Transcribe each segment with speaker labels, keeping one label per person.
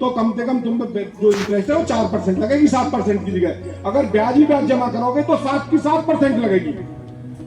Speaker 1: तो कम से कम तुम पे जो इंटरेस्ट है वो 4% लगेगी 7% की जगह। अगर ब्याज ही ब्याज जमा करोगे तो 7 की 7% लगेगी।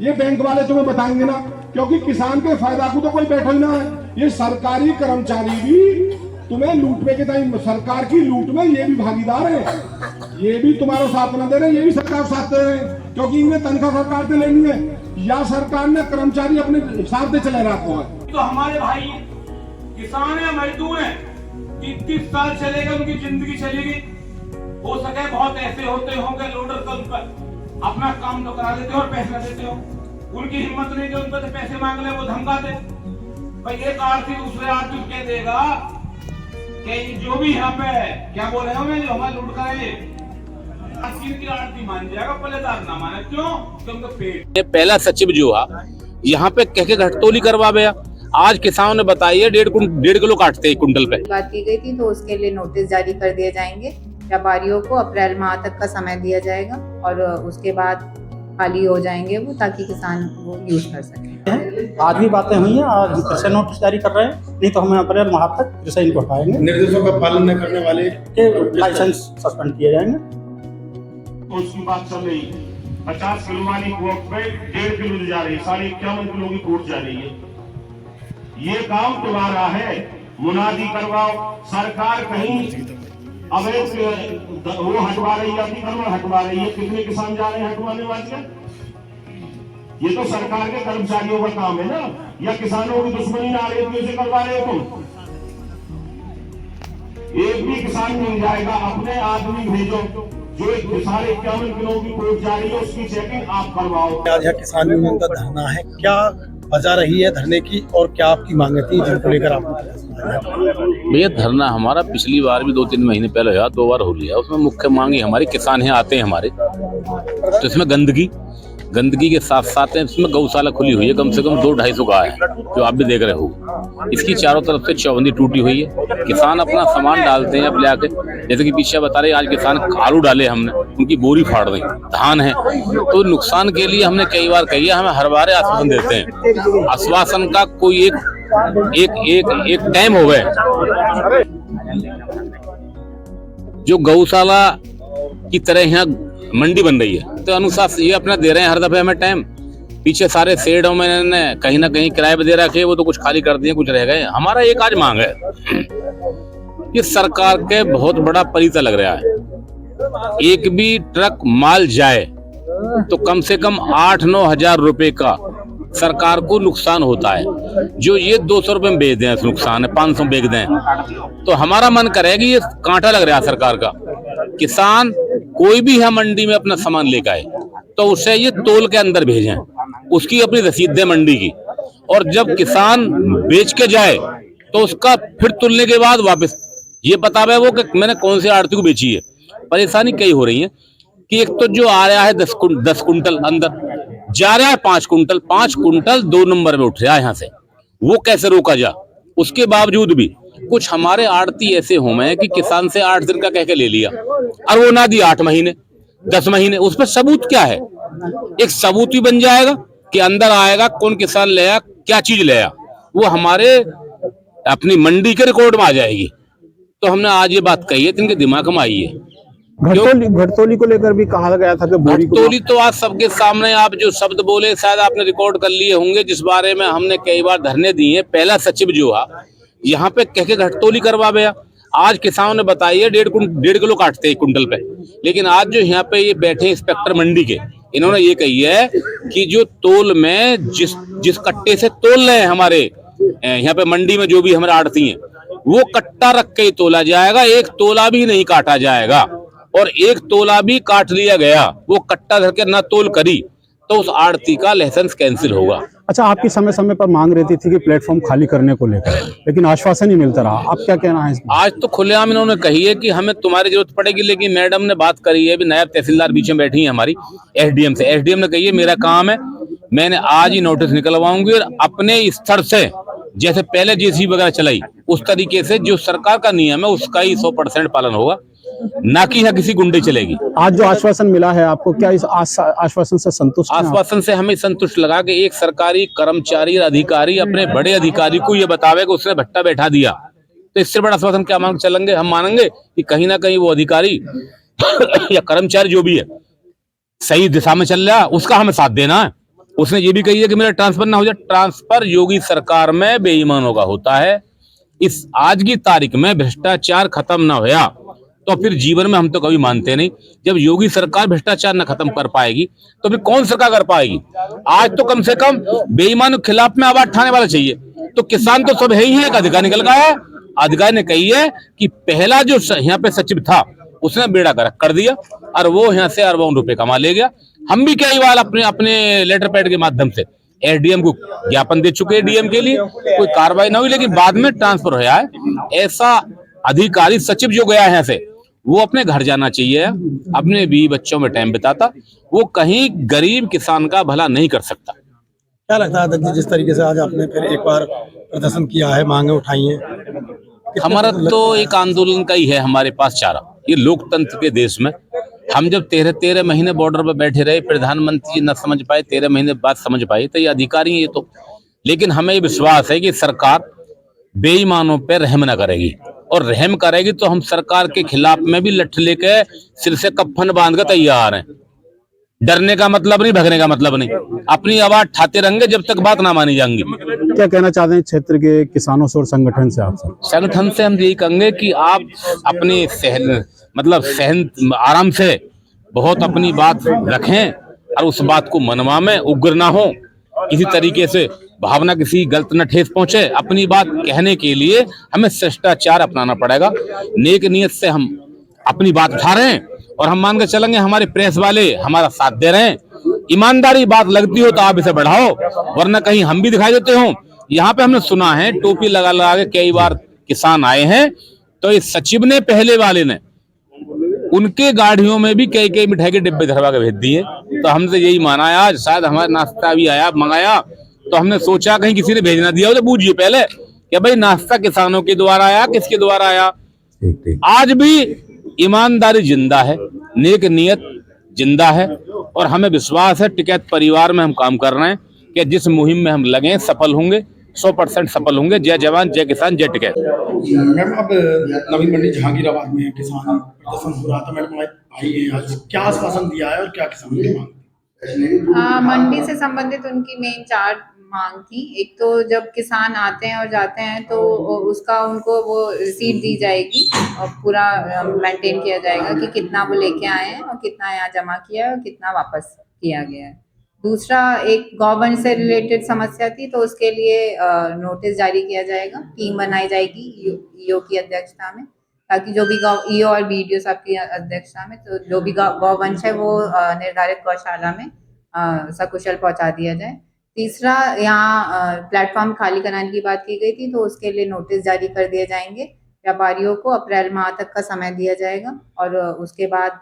Speaker 1: ये बैंक वाले तुम्हें बताएंगे ना, क्योंकि किसान के फायदा को तो कोई बैठा ही ना है। ये सरकारी कर्मचारी भी तुम्हें लूटने के टाइम सरकार की लूट में ये भी भागीदार है। ये भी तुम्हारा साथ न दे रहे, ये भी सरकार साथ दे रहे हैं, क्योंकि इन्हें तनख्वाह सरकार से लेनी है या सरकार ने कर्मचारी अपने हिसाब से चले रखा है।
Speaker 2: तो हमारे भाई किसान है, मजदूर है, 30 साल चलेगा, उनकी जिंदगी चलेगी। हो सके बहुत ऐसे होते होंगे लोडर कल पर अपना काम तो करा देते हो और पैसे देते हो, उनकी हिम्मत नहीं कि उन पर पैसे मांग ले, वो धमका दे। भाई एक आरती दूसरे आरती कह देगा कि जो भी यहाँ पे क्या बोल रहे हो मैं जो हमारे लूट करे की आरती मान जाएगा, पहलेदार ना माने। क्यों? क्योंकि पेट।
Speaker 3: पहला सचिव जो है यहाँ पे कह के घटतौली करवा गया। आज किसानों ने बताई है 1.5 किलो काटते हैं कुंटल पे।
Speaker 4: बात की गई थी, तो उसके लिए नोटिस जारी कर दिए जाएंगे। व्यापारियों को अप्रैल माह तक का समय दिया जाएगा और उसके बाद खाली हो जाएंगे वो, ताकि किसान वो यूज कर सकें।
Speaker 5: आज भी बातें हुई हैं, आज हम फिर से नोटिस जारी कर रहे हैं, नहीं तो हमें अप्रैल माह तक फिर से इनको हटाएंगे।
Speaker 6: निर्देशों का पालन न करने वाले
Speaker 5: के लाइसेंस सस्पेंड किए जाएंगे।
Speaker 2: उसकी बात चल रही 50 किलो वाली कोर्ट पे 1.5 किलो दी जा रही है, 51 किलो की कोर्ट जा रही है। ये काम तुम्हारा है, मुनादी करवाओ। सरकार कहीं अवैध वो हटवा रही है, अतिक्रमण हटवा रही है। कितने किसान जा रहे हैं हटवाने वाले? ये तो सरकार के कर्मचारियों का काम है ना, या किसानों की दुश्मनी ना आ रही है तो करवा रहे हो तुम? एक भी किसान मिल जाएगा, अपने आदमी भेजो जो 51 किलो की कोर्ट जा रही है उसकी चेकिंग आप करवाओ।
Speaker 6: आज यहाँ किसान यूनियन का धरना है, क्या वजह रही है धरने की और क्या आपकी मांगे थी जिनको लेकर आप?
Speaker 3: भैया धरना हमारा पिछली बार भी 2-3 महीने पहले हुआ, 2 बार हो लिया। उसमें मुख्य मांग हमारी किसान यहाँ आते हैं हमारे, तो इसमें गंदगी के साथ साथ इसमें गौशाला खुली हुई है, कम से कम 200-250 गाय है जो आप भी देख रहे हो। इसकी चारों तरफ से चौबंदी टूटी हुई है। किसान अपना सामान डालते हैं अब ले आके, जैसे कि पीछे बता रहे आज किसान आलू डाले हमने, उनकी बोरी फाड़ दी, धान है। तो नुकसान के लिए हमने कई बार कही है, हमें हर बार आश्वासन देते हैं। आश्वासन का कोई एक टाइम हो गए। जो गौशाला की तरह यहाँ मंडी बन रही है, तो अनुसार ये अपना दे रहे हैं हर दफे हमें टाइम। पीछे सारे शेडों में कहीं ना कहीं किराए पे दे रखे, वो तो कुछ खाली कर दिए, कुछ रह गए। हमारा एक आज मांग है, ये सरकार के बहुत बड़ा परिता लग रहा है। एक भी ट्रक माल जाए तो कम से कम 8-9 हजार रुपए का सरकार को नुकसान होता है। जो ये 200 रुपए में बेच दें, नुकसान है 500 बेच दें, तो हमारा मन करेगा ये कांटा लग रहा है सरकार का। किसान कोई भी है मंडी में अपना सामान लेकर आए तो उसे ये तोल के अंदर भेजें, उसकी अपनी रसीद दे मंडी की, और जब किसान बेच के जाए तो उसका फिर तुलने के बाद वापस ये बतावे वो कि मैंने कौन से आड़ती को बेची है। परेशानी कई हो रही है कि एक तो जो आ रहा है 10 कुंटल अंदर जा रहा है, 5 कुंटल 2 नंबर में उठ रहा है यहाँ से, वो कैसे रोका जा? उसके बावजूद भी कुछ हमारे आड़ती ऐसे हो हैं कि किसान से 8 दिन का कह के ले लिया और वो ना दिया 8 महीने 10 महीने। उस पर सबूत क्या है? एक सबूत भी बन जाएगा कि अंदर आएगा कौन किसान ले आया, क्या चीज ले आया, वो हमारे अपनी मंडी के रिकॉर्ड में आ जाएगी। तो हमने आज ये बात कही है, इनके दिमाग में आई है।
Speaker 5: घटतौली को लेकर भी कहा गया था कि
Speaker 3: घटतौली तो आज सबके सामने आप जो शब्द बोले शायद आपने रिकॉर्ड कर लिए होंगे, जिस बारे में हमने कई बार धरने दिए हैं। पहला सचिव जो है यहाँ पे कह के घटतौली करवा गया। आज किसानों ने बताई है 1.5 किलो काटते हैं कुंटल पे, लेकिन आज जो यहाँ पे ये बैठे इंस्पेक्टर मंडी के, इन्होंने ये कही है कि जो तोल में जिस कट्टे से तोल रहे हैं हमारे यहाँ पे मंडी में जो भी हमारे आड़ती हैं, वो कट्टा रख के ही तोला जाएगा, एक तोला भी नहीं काटा जाएगा। और एक तोला भी काट लिया गया, वो कट्टा धर के ना तोल करी, तो उस आड़ती का लाइसेंस कैंसिल होगा।
Speaker 5: अच्छा, आपकी समय समय पर मांग रहती थी कि प्लेटफॉर्म खाली करने को लेकर, लेकिन आश्वासन ही मिलता रहा। आप क्या कहना है इसमें?
Speaker 3: आज तो खुलेआम इन्होंने कही है कि हमें तुम्हारी जरूरत पड़ेगी, लेकिन मैडम ने बात करी है, नायब तहसीलदार बीच में बैठी है हमारी एसडीएम से। एसडीएम ने कही है मेरा काम है, मैंने आज ही नोटिस निकलवाऊंगी और अपने स्तर से जैसे पहले जेसीबी वगैरह चलाई उस तरीके से जो सरकार का नियम है उसका ही 100% पालन होगा, ना कि यहाँ किसी गुंडे चलेगी।
Speaker 5: आज जो आश्वासन मिला है आपको, क्या इस आश्वासन से संतुष्ट?
Speaker 3: आश्वासन से हमें संतुष्ट लगा कि एक सरकारी कर्मचारी अधिकारी अपने बड़े अधिकारी को ये बतावे कि उसने भट्टा बैठा दिया तो इससे बड़ा आश्वासन क्या मांग चलेंगे? हम मानेंगे कि कहीं ना कहीं वो अधिकारी या कर्मचारी जो भी है सही दिशा में चल रहा है, उसका हमें साथ देना है। उसने ये भी कही है कि मेरा ट्रांसफर ना हो जाए। ट्रांसफर योगी सरकार में बेईमानों का होता है। इस आज की तारीख में भ्रष्टाचार खत्म ना होया तो फिर जीवन में हम तो कभी मानते नहीं। जब योगी सरकार भ्रष्टाचार न खत्म कर पाएगी तो फिर कौन सरकार कर पाएगी? आज तो कम से कम बेईमानों के खिलाफ में आवाज उठाने वाला चाहिए। तो किसान तो सब है ही है। एक अधिकारी निकल गया है, अधिकारी ने कही है कि पहला जो यहाँ पे सचिव था उसने बेड़ा गर्क कर दिया और वो यहाँ से अरबों रुपए कमा ले गया। हम भी कई बार अपने लेटर पैड के माध्यम से एसडीएम को ज्ञापन दे चुके हैं, डीएम के लिए कोई कार्रवाई ना हुई, लेकिन बाद में ट्रांसफर होया है। ऐसा अधिकारी सचिव जो गया है यहाँ से, वो अपने घर जाना चाहिए, अपने बीवी बच्चों में टाइम बिताता। वो कहीं गरीब किसान का भला नहीं कर सकता।
Speaker 6: क्या लगता है अध्यक्ष जी, जिस तरीके से आज आपने फिर एक बार प्रदर्शन किया है, मांगे उठाई हैं,
Speaker 3: हमारा तो एक आंदोलन का ही है हमारे पास चारा। ये लोकतंत्र के देश में हम जब 13 महीने बॉर्डर पर बैठे रहे, प्रधानमंत्री जी न समझ पाए, 13 महीने बाद समझ पाए, तो ये अधिकारी ये तो, लेकिन हमें ये विश्वास है कि सरकार बेईमानों पर रहम न करेगी, और रहम करेगी तो हम सरकार के खिलाफ में भी लठ लेके सिर से कफन बांध कर तैयार हैं। डरने का मतलब नहीं, भगने का मतलब नहीं, अपनी आवाज उठाते रहेंगे जब तक बात ना मानी जाएंगी।
Speaker 5: क्या कहना चाहते हैं क्षेत्र के किसानों से और संगठन से? आप
Speaker 3: संगठन से हम यही कहेंगे कि आप अपने सहन आराम से बहुत अपनी बात रखें और उस बात को मनवा में उग्र ना हो, किसी तरीके से भावना किसी गलत न ठेस पहुंचे। अपनी बात कहने के लिए हमें शिष्टाचार अपनाना पड़ेगा। नेक नियत से हम अपनी बात उठा रहे हैं और हम मान के चलेंगे हमारे प्रेस वाले हमारा साथ दे रहे हैं। ईमानदारी बात लगती हो तो आप इसे बढ़ाओ, वरना कहीं हम भी दिखाई देते हो। यहाँ पे हमने सुना है टोपी लगा लगा के कई बार किसान आए हैं, तो इस सचिव ने पहले वाले ने उनके गाड़ियों में भी कई मिठाई के डिब्बे धरवा के भेज दिए। तो हमने यही माना है, आज शायद हमारा नाश्ता भी आया मंगाया तो हमने सोचा कहीं किसी ने भेजना दिया हो तो पूछिए पहले कि भाई नाश्ता किसानों के द्वारा आया, किसके द्वारा आया। आज भी ईमानदारी जिंदा है, नेक नियत जिंदा है, और हमें विश्वास है टिकैत परिवार में हम काम कर रहे हैं कि जिस मुहिम में हम लगे सफल होंगे, 100% सफल होंगे। जय जवान, जय किसान, जय टिकैत।
Speaker 6: मैम अब नवीन मंडी जहांगीराबाद में किसान प्रदर्शन हो रहा था, मैडम आई है, आज क्या आश्वासन दिया है और क्या किसानों की मांग?
Speaker 4: मंडी से संबंधित उनकी मेन 4 मांग थी। एक तो जब किसान आते हैं और जाते हैं तो उसका उनको वो रिसीट दी जाएगी और पूरा मेंटेन किया जाएगा कि कितना वो लेके आए हैं और कितना यहाँ जमा किया है और कितना वापस किया गया है। दूसरा, एक गवर्नमेंट से रिलेटेड समस्या थी, तो उसके लिए नोटिस जारी किया जाएगा, टीम बनाई जाएगी ईओ की अध्यक्षता में, ताकि जो भी ईओ और बीडीओ साहब की अध्यक्षता में, तो जो भी गौवंश है वो निर्धारित गौशाला में सकुशल पहुंचा दिया जाए। तीसरा, यहाँ प्लेटफॉर्म खाली कराने की बात की गई थी, तो उसके लिए नोटिस जारी कर दिए जाएंगे। व्यापारियों को अप्रैल माह तक का समय दिया जाएगा और उसके बाद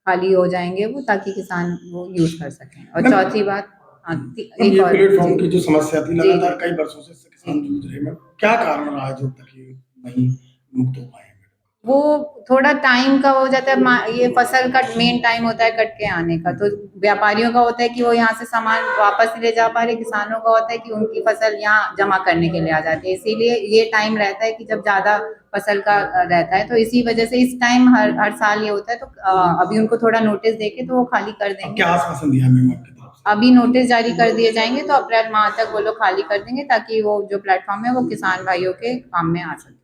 Speaker 4: खाली हो जाएंगे वो, ताकि किसान वो यूज कर सकें। और चौथी बात,
Speaker 6: एक और प्लेटफॉर्म की जो समस्या थी, लगातार कई वर्षों से किसान जूझ रहे हैं, क्या कारण रहा है जो तक ये नहीं मुक्त हो पाए?
Speaker 4: वो थोड़ा टाइम का हो जाता है, ये फसल का मेन टाइम होता है कट के आने का, तो व्यापारियों का होता है कि वो यहाँ से सामान वापस नहीं ले जा पा रहे, किसानों का होता है कि उनकी फसल यहाँ जमा करने के लिए आ जाती है। इसीलिए ये टाइम रहता है कि जब ज्यादा फसल का रहता है, तो इसी वजह से इस टाइम हर साल ये होता है। तो अभी उनको थोड़ा नोटिस देके तो वो खाली कर देंगे।
Speaker 6: क्या आश्वासन दिया मैम आपकी तरफ से?
Speaker 4: अभी नोटिस जारी कर दिए जाएंगे, तो अप्रैल माह तक वो लोग खाली कर देंगे, ताकि वो जो प्लेटफॉर्म है वो किसान भाइयों के काम में आ सके।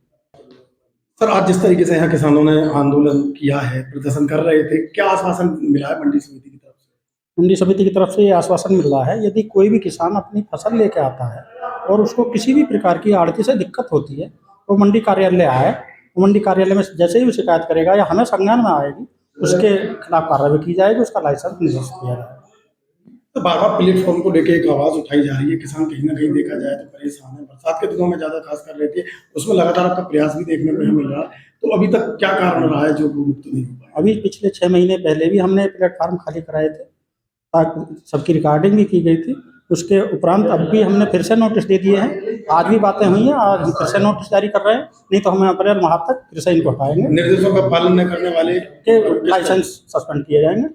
Speaker 6: सर, आज जिस तरीके से यहाँ किसानों ने आंदोलन किया है, प्रदर्शन कर रहे थे, क्या आश्वासन मिला है मंडी समिति की तरफ से?
Speaker 5: मंडी समिति की तरफ से ये आश्वासन मिल रहा है, यदि कोई भी किसान अपनी फसल लेके आता है और उसको किसी भी प्रकार की आड़ती से दिक्कत होती है, तो मंडी कार्यालय आए, मंडी कार्यालय में जैसे ही वो शिकायत करेगा या हमें संज्ञान में आएगी, उसके खिलाफ कार्रवाई की जाएगी, उसका लाइसेंस निरस्त किया जाएगा।
Speaker 6: तो बार बार प्लेटफॉर्म को लेकर एक आवाज उठाई जा रही है, किसान कहीं ना कहीं देखा जाए तो परेशान है, बरसात के दिनों में ज्यादा खास कर रहती है, उसमें लगातार आपका प्रयास भी देखने को मिल रहा है। तो अभी तक क्या कारण रहा है जो मुक्त नहीं हो पाया?
Speaker 5: अभी पिछले 6 महीने पहले भी हमने प्लेटफार्म खाली कराए थे, ताकि सबकी रिकॉर्डिंग भी की गई थी। उसके उपरांत अब भी हमने फिर से नोटिस दे दिए हैं, आज भी बातें हुई हैं, आज हम फिर से नोटिस जारी कर रहे हैं, नहीं तो हमें अप्रैल माह तक फिर से इनको हटाएंगे।
Speaker 6: निर्देशों का पालन न करने वाले
Speaker 5: के लाइसेंस सस्पेंड किए जाएंगे।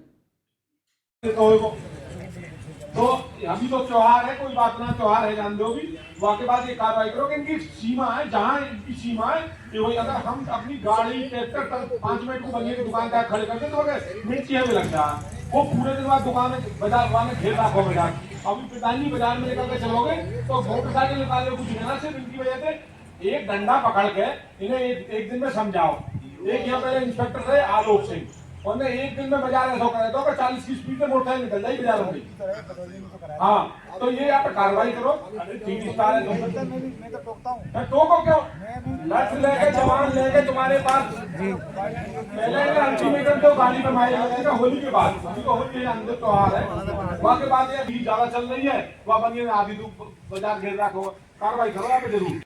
Speaker 1: तो अभी तो त्योहार है, कोई बात ना, त्योहार है जान दो भी, वहाँ के बाद ये कार्रवाई करो कि इनकी सीमा है, जहाँ इनकी सीमा है कि वही, अगर हम अपनी गाड़ी ट्रैक्टर 5 मिनट को बनिए दुकानदार खड़े करते तो मिर्ची हमें लगता है, वो पूरे दिन बाद दुकान में बाजार वाले घेर रखो बाजार। अभी पिताजी बाजार में निकल के चलोगे तो मोटरसाइकिल निकाले कुछ लेना, सिर्फ इनकी वजह से एक डंडा पकड़ के इन्हें एक दिन में समझाओ। एक यहाँ पहले इंस्पेक्टर थे आलोक सिंह, उन्होंने एक दिन में बाजार ऐसा करे तो 40 की स्पीड में मोटरसाइकिल निकल जाएगी बाजारों में। हाँ तो ये आप कार्रवाई करो। टोको क्यों, लठ लेके जवान लेके तुम्हारे पास पहले अल्टीमेटम तो गाड़ी में मारे लगेगा होली के बाद, अभी तो होली है, अंदर त्योहार है, वहाँ के बाद ये भीड़ ज्यादा चल रही है, वहाँ बनिए आधी बाजार घेर रखो, कार्रवाई करो आप जरूर।